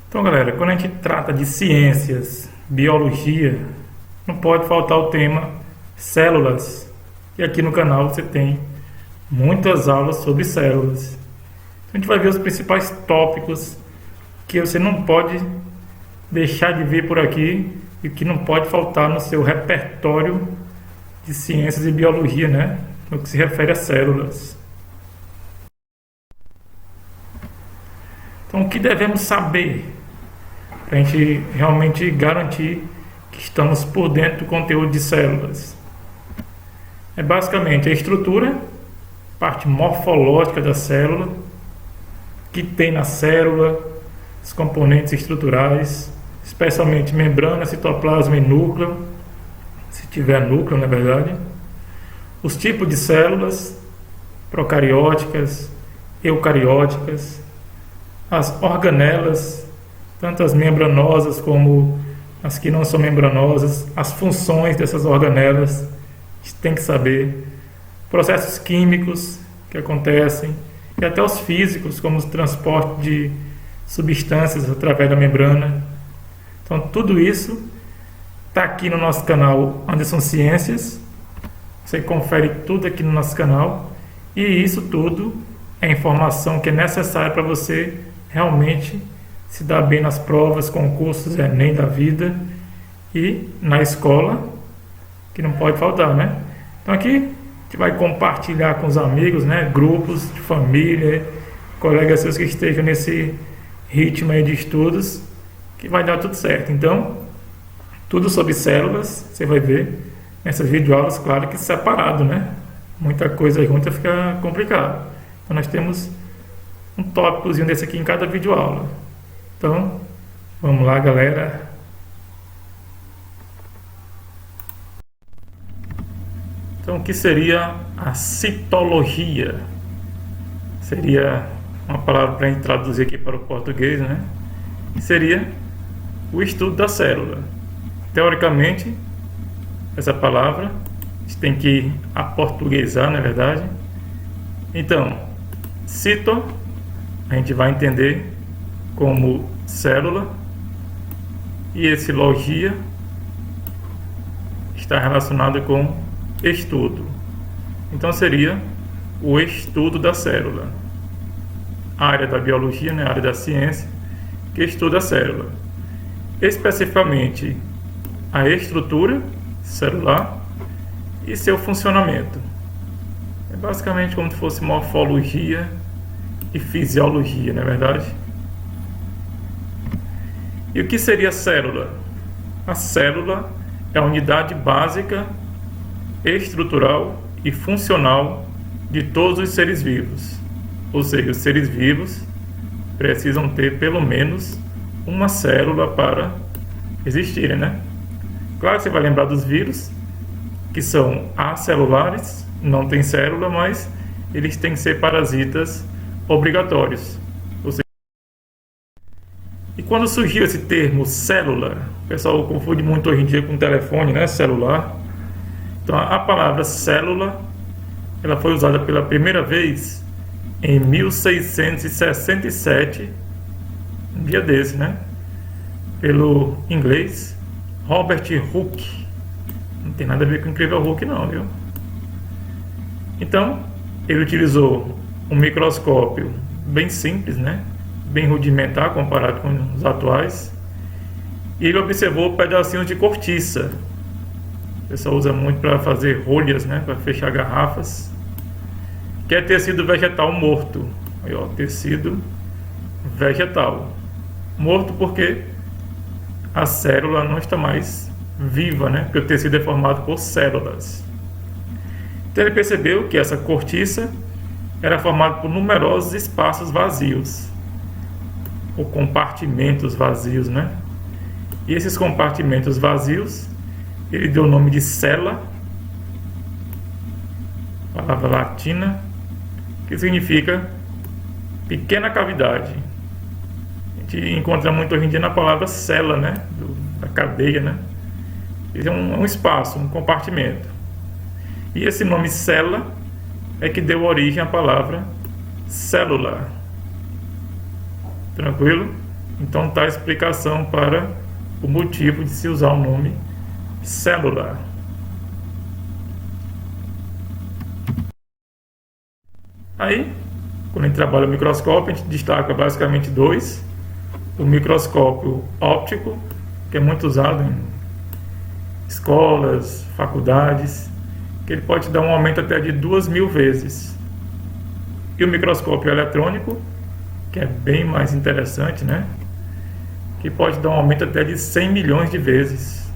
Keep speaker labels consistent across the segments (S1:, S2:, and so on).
S1: Então, galera, quando a gente trata de ciências, biologia, não pode faltar o tema células. E aqui no canal você tem muitas aulas sobre células. Então, a gente vai ver os principais tópicos que você não pode deixar de ver por aqui e que não pode faltar no seu repertório de ciências e biologia, né? No que se refere a células. Então, o que devemos saber para a gente realmente garantir que estamos por dentro do conteúdo de células? É basicamente a estrutura, parte morfológica da célula, que tem na célula, os componentes estruturais, especialmente membrana, citoplasma e núcleo, se tiver núcleo, na verdade, os tipos de células, procarióticas, eucarióticas, as organelas, tanto as membranosas como as que não são membranosas, as funções dessas organelas, a gente tem que saber, processos químicos que acontecem, e até os físicos, como o transporte de substâncias através da membrana. Então, tudo isso está aqui no nosso canal Anderson Ciências. Você confere tudo aqui no nosso canal. E isso tudo é informação que é necessária para você realmente se dar bem nas provas, concursos, Enem da vida e na escola, que não pode faltar, né? Então aqui a gente vai compartilhar com os amigos, né? Grupos de família, colegas seus que estejam nesse ritmo aí de estudos, que vai dar tudo certo. Então, tudo sobre células, você vai ver nessas videoaulas, claro que separado, né? Muita coisa junta fica complicado. Então nós temos um tópicozinho desse aqui em cada videoaula. Então, vamos lá, galera. Então, o que seria a citologia? Seria uma palavra para a gente traduzir aqui para o português, né? Seria o estudo da célula. Teoricamente, essa palavra a gente tem que aportuguesar, na verdade. Então, cito, a gente vai entender como célula, e esse logia está relacionado com estudo. Então seria o estudo da célula, a área da biologia, né, a área da ciência que estuda a célula, especificamente a estrutura celular e seu funcionamento. É basicamente como se fosse morfologia e fisiologia, não é verdade? E o que seria a célula? A célula é a unidade básica, estrutural e funcional de todos os seres vivos. Ou seja, os seres vivos precisam ter pelo menos uma célula para existirem, né? Claro que você vai lembrar dos vírus, que são acelulares, não tem célula, mas eles têm que ser parasitas obrigatórios. Ou seja, e quando surgiu esse termo célula, o pessoal confunde muito hoje em dia com telefone, né? Celular. Então a palavra célula, ela foi usada pela primeira vez em 1667, um dia desse, né? Pelo inglês Robert Hooke. Não tem nada a ver com o Incrível Hulk não, viu? Então, ele utilizou um microscópio bem simples, né? Bem rudimentar comparado com os atuais. E ele observou pedacinhos de cortiça. O pessoal usa muito para fazer rolhas, né? Para fechar garrafas. Que é tecido vegetal morto. Aí, ó, tecido vegetal. Morto porque a célula não está mais viva, né? Porque o tecido é formado por células. Então ele percebeu que essa cortiça era formada por numerosos espaços vazios, ou compartimentos vazios, né? E esses compartimentos vazios, ele deu o nome de cella, palavra latina, que significa pequena cavidade. A gente encontra muito hoje em dia na palavra cela, né? Da cadeia, né? Ele é um espaço, um compartimento. E esse nome célula é que deu origem à palavra célula. Tranquilo? Então está a explicação para o motivo de se usar o nome célula. Aí, quando a gente trabalha o microscópio, a gente destaca basicamente dois. O microscópio óptico, que é muito usado em escolas, faculdades, que ele pode dar um aumento até de 2.000 vezes. E o microscópio eletrônico, que é bem mais interessante, né? Que pode dar um aumento até de 100 milhões de vezes.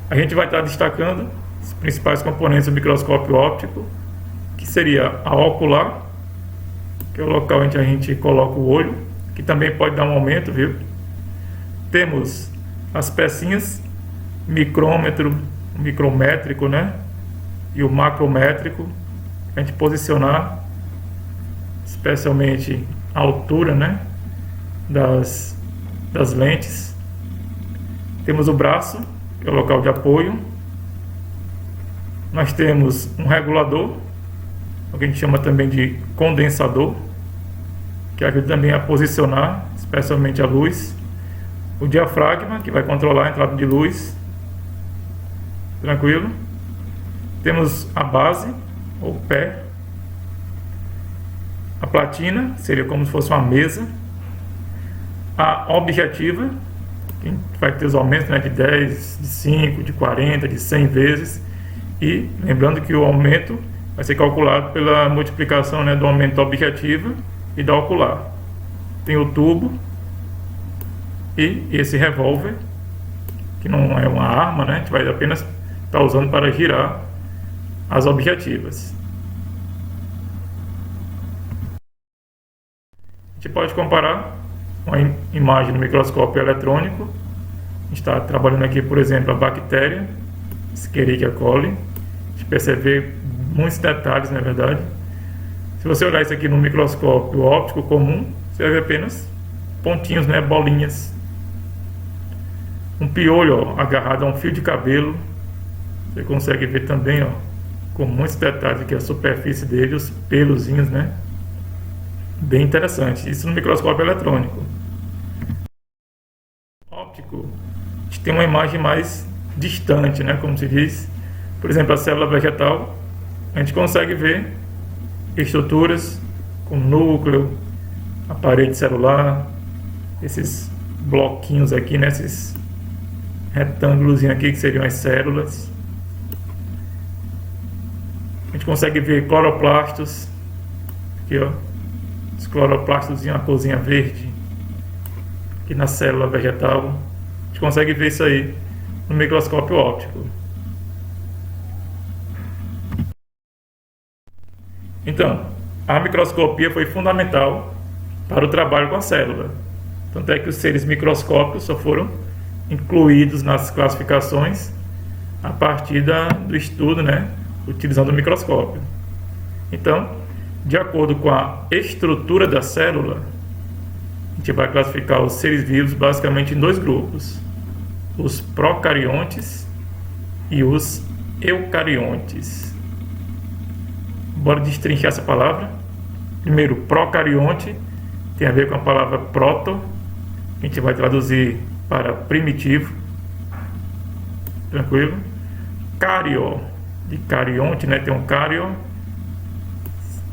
S1: A gente vai estar destacando os principais componentes do microscópio óptico, que seria a ocular, que é o local onde a gente coloca o olho, que também pode dar um aumento, viu? Temos as pecinhas, micrômetro, micrométrico, né? E o macrométrico, a gente posicionar especialmente a altura, né? Das lentes. Temos o braço, que é o local de apoio. Nós temos um regulador, o que a gente chama também de condensador, que ajuda também a posicionar, especialmente a luz. O diafragma, que vai controlar a entrada de luz. Tranquilo? Temos a base, ou pé. A platina, seria como se fosse uma mesa. A objetiva, que vai ter os aumentos, né, de 10, de 5, de 40, de 100 vezes. E lembrando que o aumento vai ser calculado pela multiplicação, né, do aumento da objetiva e da ocular. Tem o tubo e esse revólver, que não é uma arma, né, a gente vai apenas estar usando para girar as objetivas. A gente pode comparar uma imagem no microscópio eletrônico. A gente está trabalhando aqui, por exemplo, a bactéria Escherichia coli. A gente percebe muitos detalhes, na verdade. Se você olhar isso aqui no microscópio óptico comum, você vai ver apenas pontinhos, né, bolinhas. Um piolho, ó, agarrado a um fio de cabelo. Você consegue ver também, ó, com muitos detalhes aqui a superfície dele, os pelozinhos, né? Bem interessante. Isso no microscópio eletrônico. Óptico, a gente tem uma imagem mais distante, né, como se diz. Por exemplo, a célula vegetal, a gente consegue ver estruturas com núcleo, a parede celular, esses bloquinhos aqui, né, esses retângulos aqui que seriam as células. A gente consegue ver cloroplastos, aqui ó, os cloroplastos, a corzinha verde, aqui na célula vegetal. A gente consegue ver isso aí no microscópio óptico. Então, a microscopia foi fundamental para o trabalho com a célula. Tanto é que os seres microscópicos só foram incluídos nas classificações a partir do estudo, né, utilizando o microscópio. Então, de acordo com a estrutura da célula, a gente vai classificar os seres vivos basicamente em dois grupos: os procariontes e os eucariontes. Bora destrinchar essa palavra. Primeiro, procarionte tem a ver com a palavra proto, que a gente vai traduzir para primitivo. Tranquilo? Cario, de carionte, né? Tem um cario,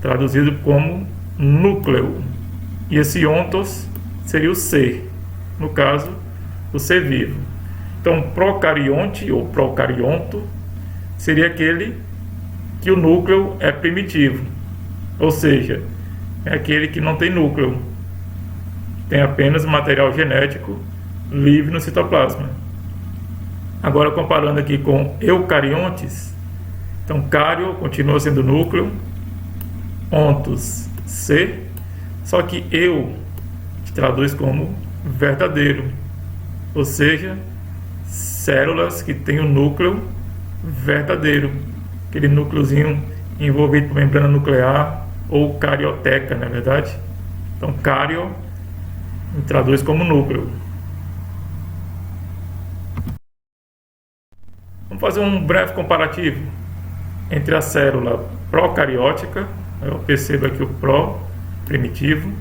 S1: traduzido como núcleo. E esse ontos seria o ser, no caso, o ser vivo. Então, procarionte ou procarionto seria aquele que o núcleo é primitivo, ou seja, é aquele que não tem núcleo, tem apenas material genético livre no citoplasma. Agora, comparando aqui com eucariontes, então cario continua sendo núcleo, ontos ser, só que eu se traduz como verdadeiro, ou seja, células que têm o núcleo verdadeiro, aquele núcleozinho envolvido por membrana nuclear ou carioteca, na verdade. Então, cario traduz como núcleo. Vamos fazer um breve comparativo entre a célula procariótica, eu percebo aqui o pró, primitivo,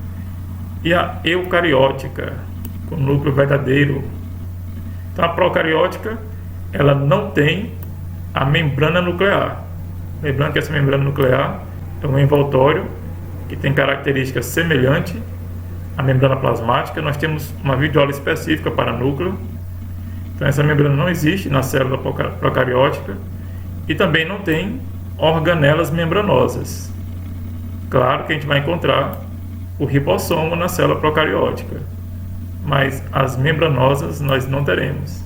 S1: e a eucariótica, com núcleo verdadeiro. Então a procariótica, ela não tem a membrana nuclear. Lembrando que essa membrana nuclear é um envoltório que tem características semelhantes à membrana plasmática. Nós temos uma videoaula específica para núcleo. Então essa membrana não existe na célula procariótica e também não tem organelas membranosas. Claro que a gente vai encontrar o ribossomo na célula procariótica, mas as membranosas nós não teremos.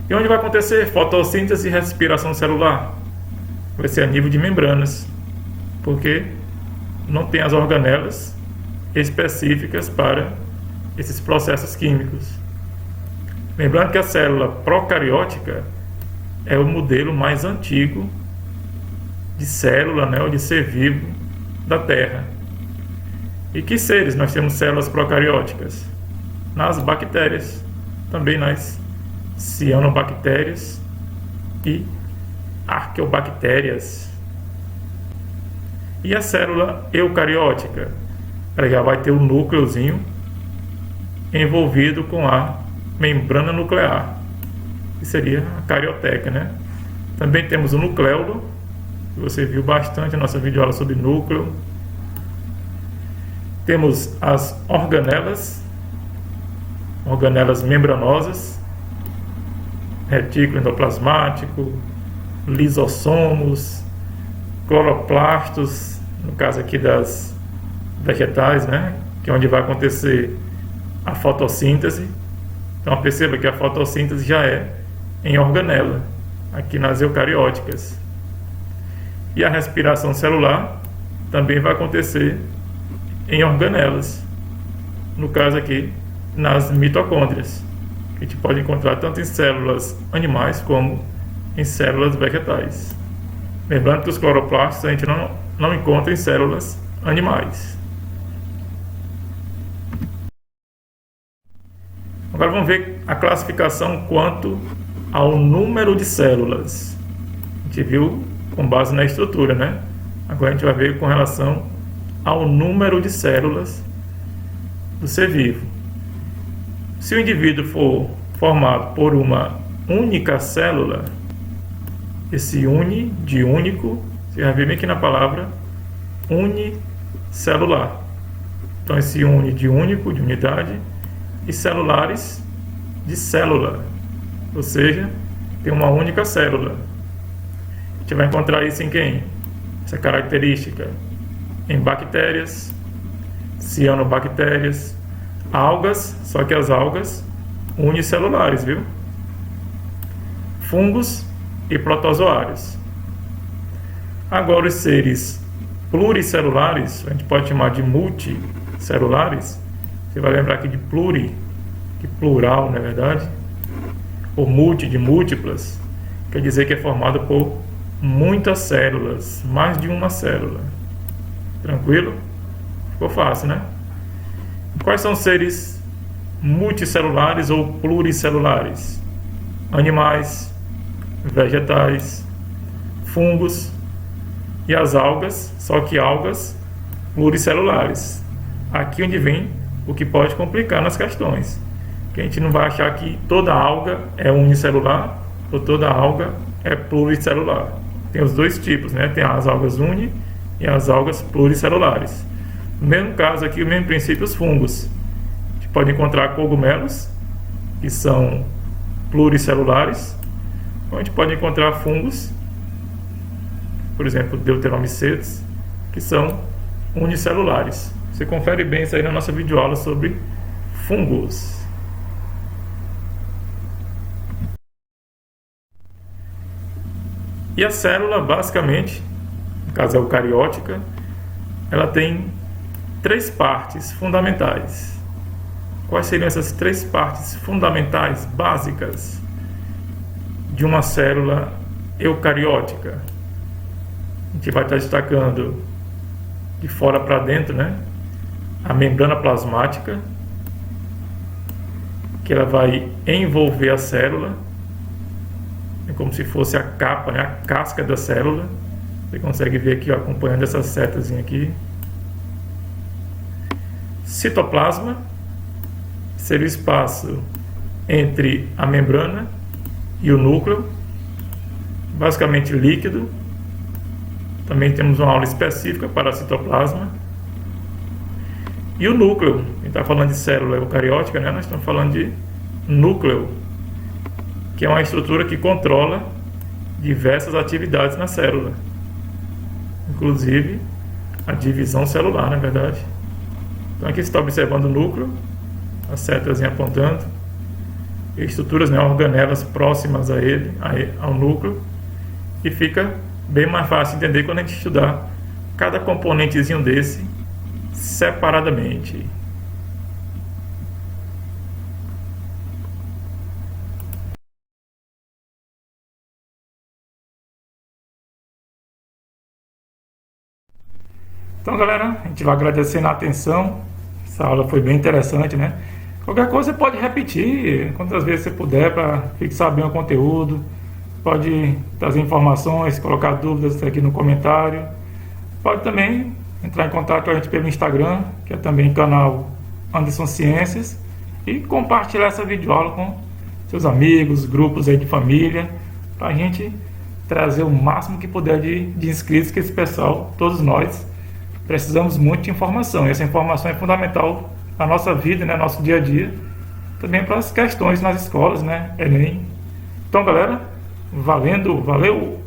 S1: E onde vai acontecer fotossíntese e respiração celular? Vai ser a nível de membranas, porque não tem as organelas específicas para esses processos químicos. Lembrando que a célula procariótica é o modelo mais antigo de célula, né, ou de ser vivo da Terra. E que seres nós temos células procarióticas? Nas bactérias, também nas cianobactérias e arqueobactérias. E a célula eucariótica? Ela já vai ter o núcleozinho envolvido com a membrana nuclear, que seria a carioteca, né? Também temos o nucleolo, que você viu bastante na nossa videoaula sobre núcleo. Temos as organelas membranosas, retículo endoplasmático, lisossomos, cloroplastos, no caso aqui das vegetais, né? Que é onde vai acontecer a fotossíntese. Então perceba que a fotossíntese já é em organela, aqui nas eucarióticas. E a respiração celular também vai acontecer em organelas, no caso aqui nas mitocôndrias, que a gente pode encontrar tanto em células animais como em células vegetais. Lembrando que os cloroplastos a gente não encontra em células animais. Agora vamos ver a classificação quanto ao número de células. A gente viu com base na estrutura, né? Agora a gente vai ver com relação ao número de células do ser vivo. Se o indivíduo for formado por uma única célula, esse uni de único, você vai ver bem aqui na palavra unicelular. Então esse uni de único, de unidade, e celulares de célula, ou seja, tem uma única célula. A gente vai encontrar isso em quem? Essa característica em bactérias, cianobactérias, algas, só que as algas unicelulares, viu? Fungos e protozoários. Agora os seres pluricelulares, a gente pode chamar de multicelulares. Você vai lembrar aqui de pluri, que plural, na verdade, ou multi, de múltiplas, quer dizer que é formado por muitas células, mais de uma célula. Tranquilo? Ficou fácil, né? Quais são os seres multicelulares ou pluricelulares? Animais, vegetais, fungos e as algas, só que algas pluricelulares. Aqui onde vem o que pode complicar nas questões, que a gente não vai achar que toda alga é unicelular ou toda alga é pluricelular. Tem os dois tipos, né? Tem as algas uni e as algas pluricelulares. No mesmo caso aqui, o mesmo princípio, os fungos. A gente pode encontrar cogumelos, que são pluricelulares, ou a gente pode encontrar fungos, por exemplo, Deuteromicetes, que são unicelulares. Você confere bem isso aí na nossa videoaula sobre fungos. E a célula, basicamente, no caso eucariótica, ela tem três partes fundamentais. Quais seriam essas três partes fundamentais, básicas, de uma célula eucariótica? A gente vai estar destacando de fora para dentro, né? A membrana plasmática, que ela vai envolver a célula, é como se fosse a capa, né? A casca da célula. Você consegue ver aqui, ó, acompanhando essa setazinha aqui. citoplasma, seria o espaço entre a membrana e o núcleo, basicamente líquido. Também temos uma aula específica para citoplasma. E o núcleo, a gente está falando de célula eucariótica, né? Nós estamos falando de núcleo, que é uma estrutura que controla diversas atividades na célula, inclusive a divisão celular, na verdade. Então aqui você está observando o núcleo, a setazinha apontando, e estruturas, né, organelas próximas a ele, ao núcleo, e fica bem mais fácil entender quando a gente estudar cada componentezinho desse separadamente. Então, galera, a gente vai agradecendo a atenção. Essa aula foi bem interessante, né? Qualquer coisa você pode repetir quantas vezes você puder para fixar bem o conteúdo. Pode trazer informações, colocar dúvidas aqui no comentário. Pode também entrar em contato com a gente pelo Instagram, que é também canal Anderson Ciências, e compartilhar essa videoaula com seus amigos, grupos aí de família, para a gente trazer o máximo que puder de inscritos, que esse pessoal, todos nós, precisamos muito de informação. E essa informação é fundamental na nossa vida, né, no nosso dia a dia, também para as questões nas escolas, né, Enem. Então, galera, valeu!